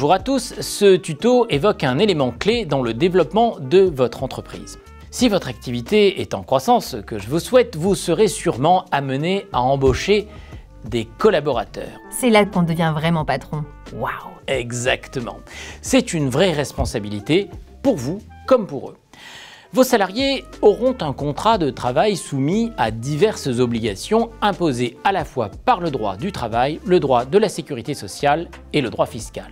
Bonjour à tous, ce tuto évoque un élément clé dans le développement de votre entreprise. Si votre activité est en croissance, ce que je vous souhaite, vous serez sûrement amené à embaucher des collaborateurs. C'est là qu'on devient vraiment patron. Waouh, exactement. C'est une vraie responsabilité pour vous comme pour eux. Vos salariés auront un contrat de travail soumis à diverses obligations imposées à la fois par le droit du travail, le droit de la sécurité sociale et le droit fiscal.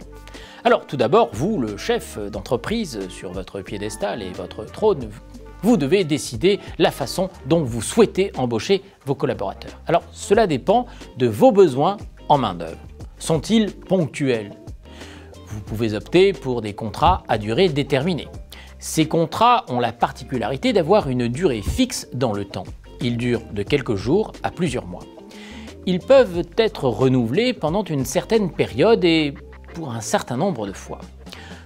Alors tout d'abord, vous, le chef d'entreprise, sur votre piédestal et votre trône, vous devez décider la façon dont vous souhaitez embaucher vos collaborateurs. Alors cela dépend de vos besoins en main-d'œuvre. Sont-ils ponctuels? Vous pouvez opter pour des contrats à durée déterminée. Ces contrats ont la particularité d'avoir une durée fixe dans le temps. Ils durent de quelques jours à plusieurs mois. Ils peuvent être renouvelés pendant une certaine période et pour un certain nombre de fois.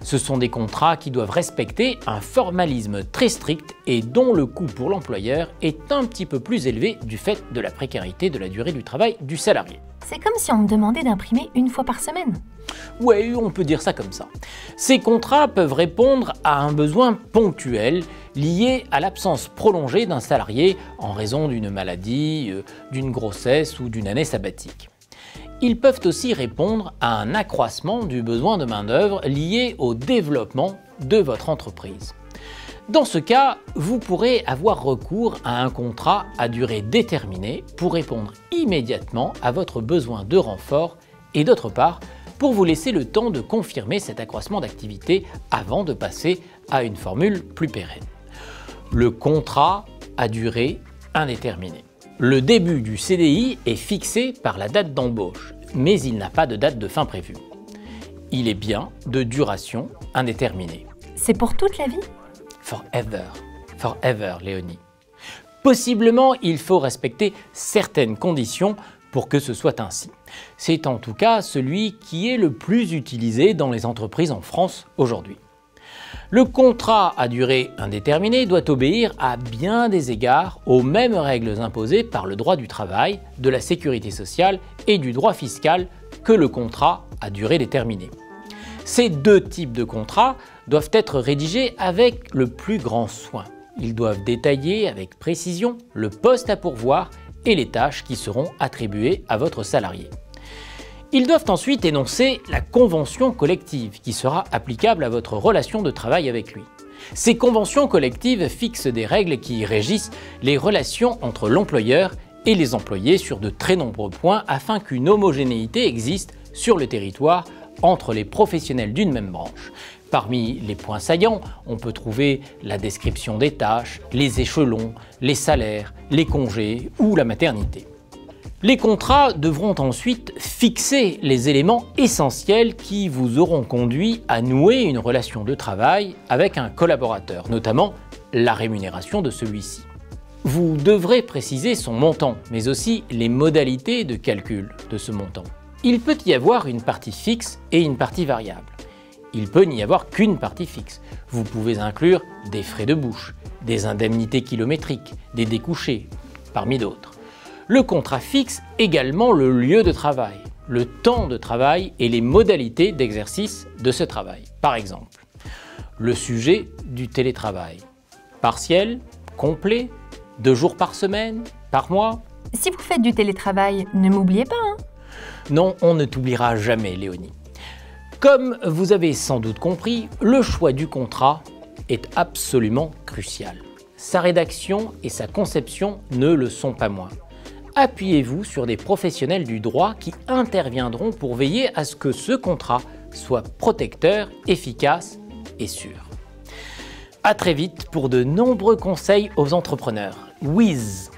Ce sont des contrats qui doivent respecter un formalisme très strict et dont le coût pour l'employeur est un petit peu plus élevé du fait de la précarité de la durée du travail du salarié. C'est comme si on me demandait d'imprimer une fois par semaine. Ouais, on peut dire ça comme ça. Ces contrats peuvent répondre à un besoin ponctuel lié à l'absence prolongée d'un salarié en raison d'une maladie, d'une grossesse ou d'une année sabbatique. Ils peuvent aussi répondre à un accroissement du besoin de main-d'œuvre lié au développement de votre entreprise. Dans ce cas, vous pourrez avoir recours à un contrat à durée déterminée pour répondre immédiatement à votre besoin de renfort et d'autre part, pour vous laisser le temps de confirmer cet accroissement d'activité avant de passer à une formule plus pérenne. Le contrat à durée indéterminée. Le début du CDI est fixé par la date d'embauche, mais il n'a pas de date de fin prévue. Il est bien de duration indéterminée. C'est pour toute la vie? Forever. Forever, Léonie. Possiblement, il faut respecter certaines conditions pour que ce soit ainsi. C'est en tout cas celui qui est le plus utilisé dans les entreprises en France aujourd'hui. Le contrat à durée indéterminée doit obéir à bien des égards aux mêmes règles imposées par le droit du travail, de la sécurité sociale et du droit fiscal que le contrat à durée déterminée. Ces deux types de contrats doivent être rédigés avec le plus grand soin. Ils doivent détailler avec précision le poste à pourvoir et les tâches qui seront attribuées à votre salarié. Ils doivent ensuite énoncer la convention collective qui sera applicable à votre relation de travail avec lui. Ces conventions collectives fixent des règles qui régissent les relations entre l'employeur et les employés sur de très nombreux points afin qu'une homogénéité existe sur le territoire entre les professionnels d'une même branche. Parmi les points saillants, on peut trouver la description des tâches, les échelons, les salaires, les congés ou la maternité. Les contrats devront ensuite fixer les éléments essentiels qui vous auront conduit à nouer une relation de travail avec un collaborateur, notamment la rémunération de celui-ci. Vous devrez préciser son montant, mais aussi les modalités de calcul de ce montant. Il peut y avoir une partie fixe et une partie variable. Il peut n'y avoir qu'une partie fixe. Vous pouvez inclure des frais de bouche, des indemnités kilométriques, des découchés, parmi d'autres. Le contrat fixe également le lieu de travail, le temps de travail et les modalités d'exercice de ce travail. Par exemple, le sujet du télétravail. Partiel, complet, 2 jours par semaine, par mois. Si vous faites du télétravail, ne m'oubliez pas, hein? Non, on ne t'oubliera jamais, Léonie. Comme vous avez sans doute compris, le choix du contrat est absolument crucial. Sa rédaction et sa conception ne le sont pas moins. Appuyez-vous sur des professionnels du droit qui interviendront pour veiller à ce que ce contrat soit protecteur, efficace et sûr. À très vite pour de nombreux conseils aux entrepreneurs. Wiz